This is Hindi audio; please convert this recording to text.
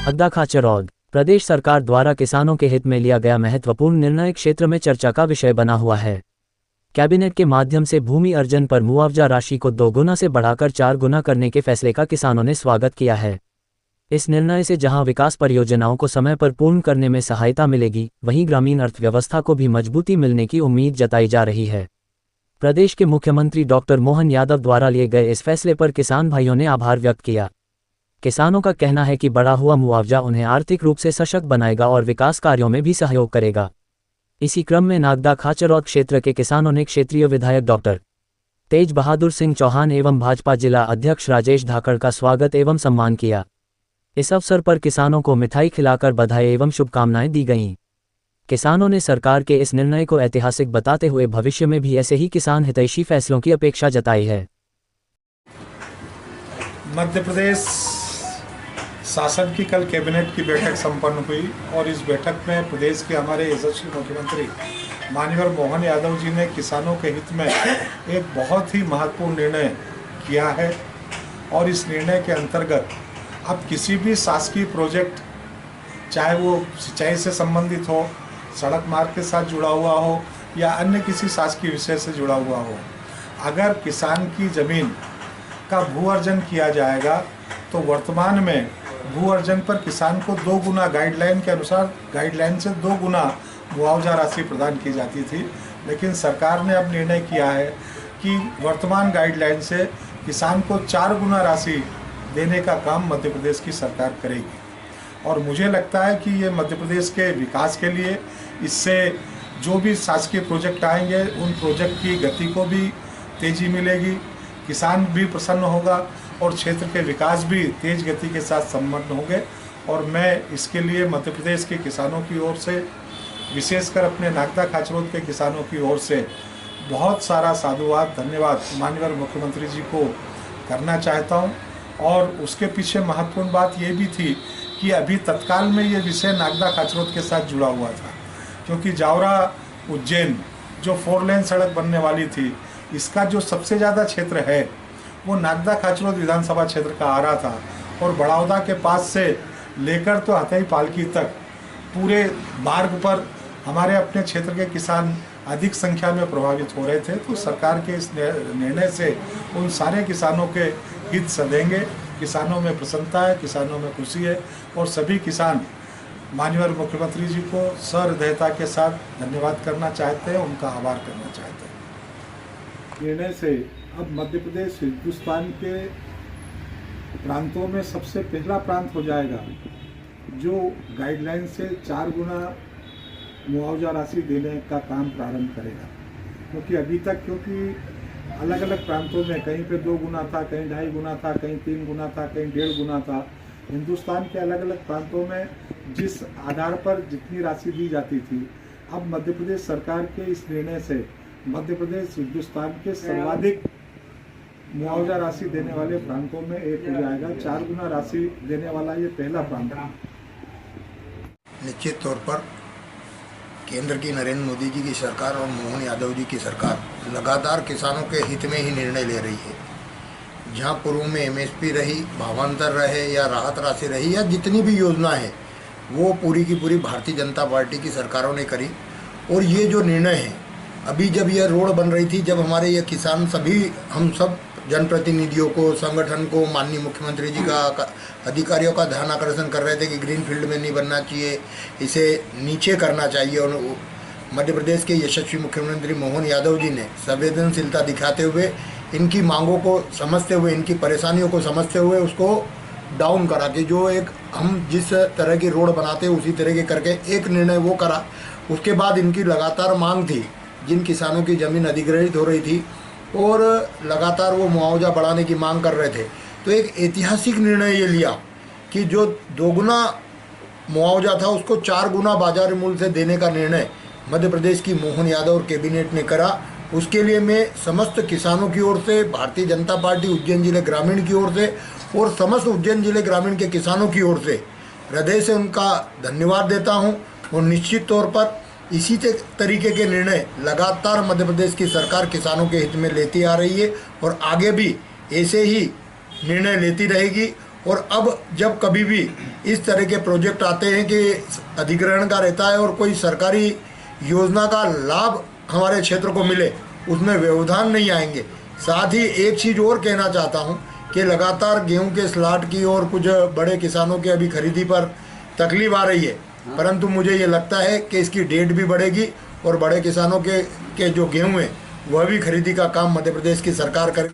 नागदा खाचरौद प्रदेश सरकार द्वारा किसानों के हित में लिया गया महत्वपूर्ण निर्णय क्षेत्र में चर्चा का विषय बना हुआ है। कैबिनेट के माध्यम से भूमि अर्जन पर मुआवजा राशि को 2 गुना से बढ़ाकर 4 गुना करने के फैसले का किसानों ने स्वागत किया है। इस निर्णय से जहां विकास परियोजनाओं को समय पर पूर्ण करने में सहायता मिलेगी, वहीं ग्रामीण अर्थव्यवस्था को भी मजबूती मिलने की उम्मीद जताई जा रही है। प्रदेश के मुख्यमंत्री डॉक्टर मोहन यादव द्वारा लिए गए इस फैसले पर किसान भाइयों ने आभार व्यक्त किया। किसानों का कहना है कि बढ़ा हुआ मुआवजा उन्हें आर्थिक रूप से सशक्त बनाएगा और विकास कार्यों में भी सहयोग करेगा। इसी क्रम में नागदा खाचरौद क्षेत्र के किसानों ने क्षेत्रीय विधायक डॉक्टर तेज बहादुर सिंह चौहान एवं भाजपा जिला अध्यक्ष राजेश धाकड़ का स्वागत एवं सम्मान किया। इस अवसर पर किसानों को मिठाई खिलाकर बधाई एवं शुभकामनाएं दी गईं। किसानों ने सरकार के इस निर्णय को ऐतिहासिक बताते हुए भविष्य में भी ऐसे ही किसान हितैषी फैसलों की अपेक्षा जताई है। मध्य प्रदेश शासन की कल कैबिनेट की बैठक संपन्न हुई और इस बैठक में प्रदेश के हमारे यशस्वी मुख्यमंत्री माननीय मोहन यादव जी ने किसानों के हित में एक बहुत ही महत्वपूर्ण निर्णय किया है। और इस निर्णय के अंतर्गत अब किसी भी शासकीय प्रोजेक्ट, चाहे वो सिंचाई से संबंधित हो, सड़क मार्ग के साथ जुड़ा हुआ हो या अन्य किसी शासकीय विषय से जुड़ा हुआ हो, अगर किसान की ज़मीन का भू अर्जन किया जाएगा तो वर्तमान में भू अर्जन पर किसान को 2 गुना गाइडलाइन के अनुसार, गाइडलाइन से 2 गुना मुआवजा राशि प्रदान की जाती थी। लेकिन सरकार ने अब निर्णय किया है कि वर्तमान गाइडलाइन से किसान को 4 गुना राशि देने का काम मध्य प्रदेश की सरकार करेगी। और मुझे लगता है कि ये मध्य प्रदेश के विकास के लिए, इससे जो भी शासकीय प्रोजेक्ट आएंगे उन प्रोजेक्ट की गति को भी तेज़ी मिलेगी, किसान भी प्रसन्न होगा और क्षेत्र के विकास भी तेज गति के साथ संपन्न होंगे। और मैं इसके लिए मध्य प्रदेश के किसानों की ओर से, विशेषकर अपने नागदा खाचरौद के किसानों की ओर से बहुत सारा साधुवाद, धन्यवाद माननीय मुख्यमंत्री जी को करना चाहता हूं। और उसके पीछे महत्वपूर्ण बात ये भी थी कि अभी तत्काल में ये विषय नागदा खाचरौद के साथ जुड़ा हुआ था, क्योंकि जावरा उज्जैन जो 4 लेन सड़क बनने वाली थी, इसका जो सबसे ज़्यादा क्षेत्र है वो नागदा खाचरौद विधानसभा क्षेत्र का आ रहा था। और बड़ौदा के पास से लेकर तो हथई पालकी तक पूरे मार्ग पर हमारे अपने क्षेत्र के किसान अधिक संख्या में प्रभावित हो रहे थे। तो सरकार के इस निर्णय से उन सारे किसानों के हित सधेंगे। किसानों में प्रसन्नता है, किसानों में खुशी है और सभी किसान माननीय मुख्यमंत्री जी को सहृदयता के साथ धन्यवाद करना चाहते हैं, उनका आभार करना चाहते हैं। निर्णय से अब मध्य प्रदेश हिंदुस्तान के प्रांतों में सबसे पहला प्रांत हो जाएगा जो गाइडलाइन से 4 गुना मुआवजा राशि देने का काम प्रारंभ करेगा। क्योंकि अभी तक अलग अलग प्रांतों में कहीं पे 2 गुना था, कहीं 2.5 गुना था, कहीं 3 गुना था, कहीं 1.5 गुना था। हिंदुस्तान के अलग अलग प्रांतों में जिस आधार पर जितनी राशि दी जाती थी, अब मध्य प्रदेश सरकार के इस निर्णय से मध्य प्रदेश हिंदुस्तान के सर्वाधिक मुआवजा राशि देने वाले प्रांतों में एक हो जाएगा। 4 गुना राशि देने वाला ये पहला प्रांत है। निश्चित तौर पर केंद्र की नरेंद्र मोदी जी की सरकार और मोहन यादव जी की सरकार लगातार किसानों के हित में ही निर्णय ले रही है। जहां पूर्व में एमएसपी रही, भावांतर रहे या राहत राशि रही या जितनी भी योजना है वो पूरी की पूरी भारतीय जनता पार्टी की सरकारों ने करी। और ये जो निर्णय है, अभी जब यह रोड बन रही थी, जब हमारे ये किसान सभी, हम सब जनप्रतिनिधियों को, संगठन को, माननीय मुख्यमंत्री जी का, अधिकारियों का ध्यान आकर्षण कर रहे थे कि ग्रीन फील्ड में नहीं बनना चाहिए, इसे नीचे करना चाहिए। और मध्य प्रदेश के यशस्वी मुख्यमंत्री मोहन यादव जी ने संवेदनशीलता दिखाते हुए, इनकी मांगों को समझते हुए, इनकी परेशानियों को समझते हुए उसको डाउन करा के, जो एक हम जिस तरह की रोड बनाते उसी तरह के करके एक निर्णय वो करा। उसके बाद इनकी लगातार मांग थी, जिन किसानों की ज़मीन अधिग्रहित हो रही थी और लगातार वो मुआवजा बढ़ाने की मांग कर रहे थे, तो एक ऐतिहासिक निर्णय ये लिया कि जो 2 गुना मुआवजा था उसको 4 गुना बाजार मूल्य से देने का निर्णय मध्य प्रदेश की मोहन यादव और कैबिनेट ने करा। उसके लिए मैं समस्त किसानों की ओर से, भारतीय जनता पार्टी उज्जैन जिले ग्रामीण की ओर से और समस्त उज्जैन जिले ग्रामीण के किसानों की ओर से हृदय से उनका धन्यवाद देता हूं। और निश्चित तौर पर इसी तरीके के निर्णय लगातार मध्य प्रदेश की सरकार किसानों के हित में लेती आ रही है और आगे भी ऐसे ही निर्णय लेती रहेगी। और अब जब कभी भी इस तरह के प्रोजेक्ट आते हैं कि अधिग्रहण का रहता है और कोई सरकारी योजना का लाभ हमारे क्षेत्र को मिले, उसमें व्यवधान नहीं आएंगे। साथ ही एक चीज़ और कहना चाहता हूं कि लगातार गेहूं के स्लॉट की और कुछ बड़े किसानों के अभी खरीदी पर तकलीफ आ रही है, परंतु मुझे ये लगता है कि इसकी डेट भी बढ़ेगी और बड़े किसानों के जो गेहूं है वह भी खरीदी का काम मध्य प्रदेश की सरकार करे।